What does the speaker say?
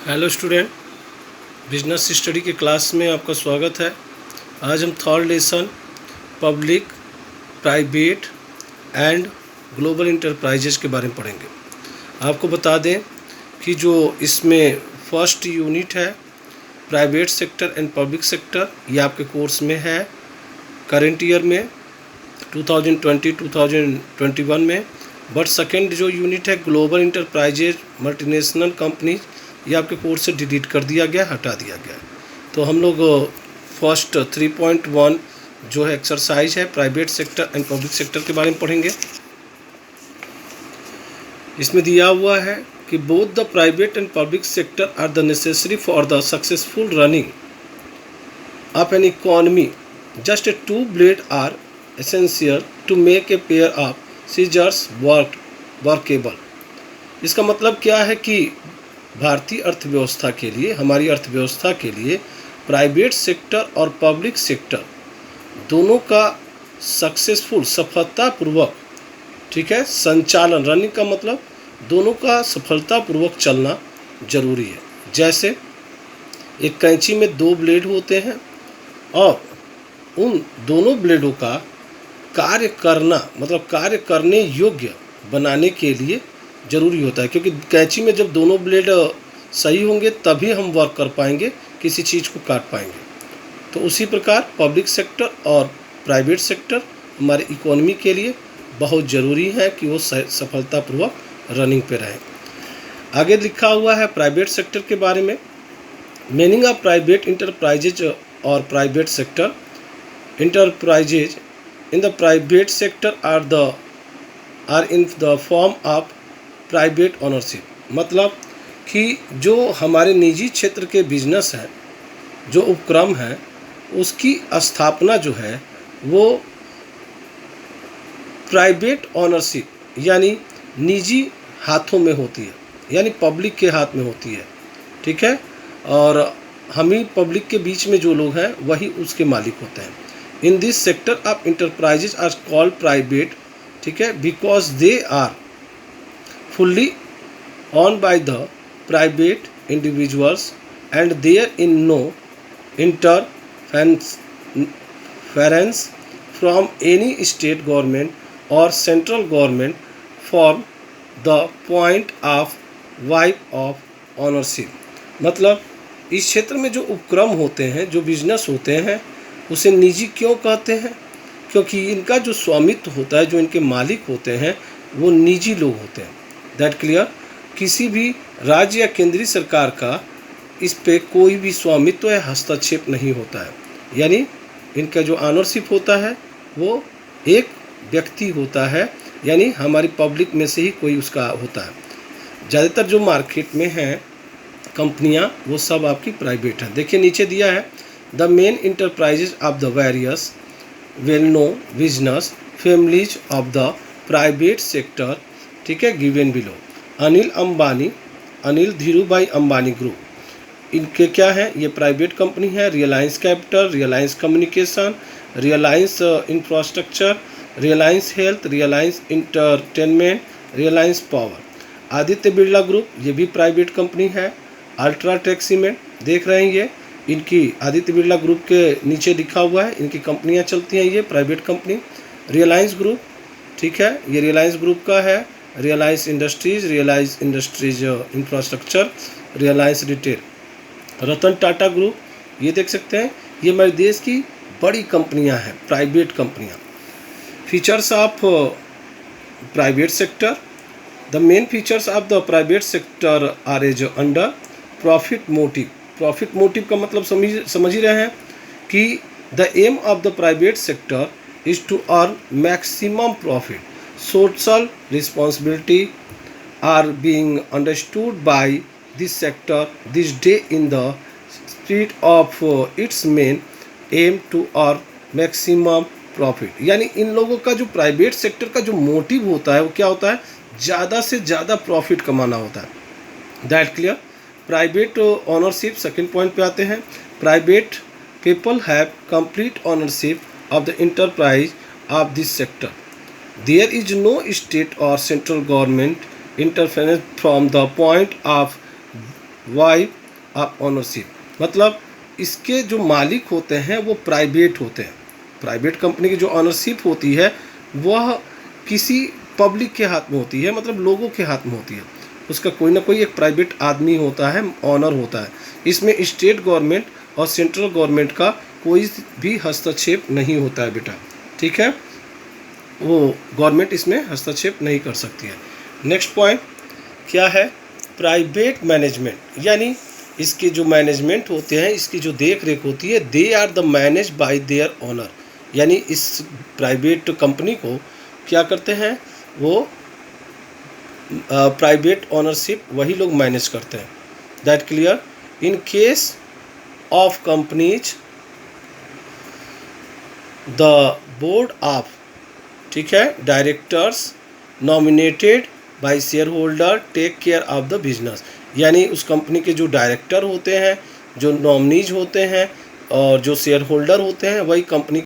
Hello student, business study के class में आपका स्वागत है। आज हम third lesson public, private and global enterprises के बारे में पढ़ेंगे। आपको बता दें कि जो इसमें फर्स्ट यूनिट है private sector and public sector, ये आपके कोर्स में है करेंट ईयर में 2020-2021 में। बट सेकेंड जो यूनिट है ग्लोबल इंटरप्राइजेज मल्टीनेशनल कंपनी, ये आपके कोर्स से डिलीट कर दिया गया, हटा दिया गया। तो हम लोग फर्स्ट 3.1 जो है एक्सरसाइज है private sector and public sector के बारे में पढ़ेंगे। इसमें दिया हुआ है कि both the private and public sector are the necessary for the successful running of an economy. Just a two blade are essential to make a pair of scissors workable. इसका मतलब क्या है कि भारतीय अर्थव्यवस्था के लिए, हमारी अर्थव्यवस्था के लिए प्राइवेट सेक्टर और पब्लिक सेक्टर दोनों का सक्सेसफुल, सफलतापूर्वक, ठीक है, संचालन, रनिंग का मतलब दोनों का सफलतापूर्वक चलना जरूरी है। जैसे एक कैंची में दो ब्लेड होते हैं और उन दोनों ब्लेडों का कार्य करना, मतलब कार्य करने योग्य बनाने के लिए ज़रूरी होता है, क्योंकि कैंची में जब दोनों ब्लेड सही होंगे तभी हम वर्क कर पाएंगे, किसी चीज़ को काट पाएंगे। तो उसी प्रकार पब्लिक सेक्टर और प्राइवेट सेक्टर हमारे इकोनॉमी के लिए बहुत ज़रूरी है कि वो सफलतापूर्वक रनिंग पे रहे। आगे लिखा हुआ है प्राइवेट सेक्टर के बारे में। मीनिंग ऑफ प्राइवेट इंटरप्राइजेज और private sector. Enterprises in the private sector are in the form of private ownership. मतलब कि जो हमारे निजी क्षेत्र के बिजनेस हैं, जो उपक्रम हैं, उसकी स्थापना जो है वो प्राइवेट ओनरशिप यानी निजी हाथों में होती है, यानी पब्लिक के हाथ में होती है, ठीक है। और हम ही पब्लिक के बीच में जो लोग हैं वही उसके मालिक होते हैं। In this sector of enterprises are called private, ठीक है, because they are fully owned by the private individuals and there in no interference from any state government or central government from the point of view of ownership। मतलब इस क्षेत्र में जो उपक्रम होते हैं, जो बिजनेस होते हैं, उसे निजी क्यों कहते हैं? क्योंकि इनका जो स्वामित्व होता है, जो इनके मालिक होते हैं, वो निजी लोग होते हैं। That clear. किसी भी राज्य या केंद्रीय सरकार का इस पे कोई भी स्वामित्व या हस्तक्षेप नहीं होता है, यानी इनका जो ऑनरशिप होता है वो एक व्यक्ति होता है, यानी हमारी पब्लिक में से ही कोई उसका होता है। ज़्यादातर जो मार्केट में हैं कंपनियां, वो सब आपकी प्राइवेट हैं। देखिए नीचे दिया है the main enterprises of the various well no business families of the private sector, ठीक है, given below. Anil Ambani, Anil Dhirubhai Ambani group, इनके क्या है, ये प्राइवेट कंपनी है। Reliance capital, Reliance communication, Reliance infrastructure, Reliance health, Reliance entertainment, Reliance power. Aditya Birla group, ये भी प्राइवेट कंपनी है। अल्ट्राटेक सीमेंट, देख रहे हैं ये, इनकी आदित्य बिरला ग्रुप के नीचे लिखा हुआ है, इनकी कंपनियाँ चलती हैं, ये प्राइवेट कंपनी। रिलायंस ग्रुप, ठीक है, ये रिलायंस ग्रुप का है। Reliance Industries infrastructure, Reliance retail. Ratan Tata group, ये देख सकते हैं, ये हमारे देश की बड़ी कंपनियां हैं, प्राइवेट कंपनियां। Features of private sector. The main features of the private sector are as under profit motive. Profit motive का मतलब समझ ही रहे हैं कि the aim of the private sector is to earn maximum profit. Social responsibility are being understood by this sector this day in the spirit of its main aim to earn maximum profit। यानी इन लोगों का जो private sector का जो motive होता है वो क्या होता है, ज़्यादा से ज़्यादा प्रॉफिट कमाना होता है। That clear. Private ownership, second point पे आते हैं। Private people have complete ownership of the enterprise of this sector. There is no state or central government interference from the point of wife of ownership, मतलब इसके जो मालिक होते हैं वो प्राइवेट होते हैं। प्राइवेट कंपनी की जो ऑनरशिप होती है वह किसी पब्लिक के हाथ में होती है, मतलब लोगों के हाथ में होती है। उसका कोई ना कोई एक प्राइवेट आदमी होता है, ऑनर होता है। इसमें स्टेट गवर्नमेंट और सेंट्रल गवर्नमेंट का कोई भी हस्तक्षेप नहीं होता है बेटा, ठीक है। वो गवर्नमेंट इसमें हस्तक्षेप नहीं कर सकती है। नेक्स्ट पॉइंट क्या है, प्राइवेट मैनेजमेंट, यानी इसके जो मैनेजमेंट होते हैं, इसकी जो देख रेख होती है, they are the manage by their owner, यानी इस प्राइवेट कंपनी को क्या करते हैं, वो प्राइवेट ओनरशिप वही लोग मैनेज करते हैं। That clear. In case of companies the board of, ठीक है, directors nominated by share holder take care of the business, यानी उस कंपनी के जो डायरेक्टर होते हैं, जो नॉमिनीज होते हैं और जो शेयर होल्डर होते हैं, वही कंपनी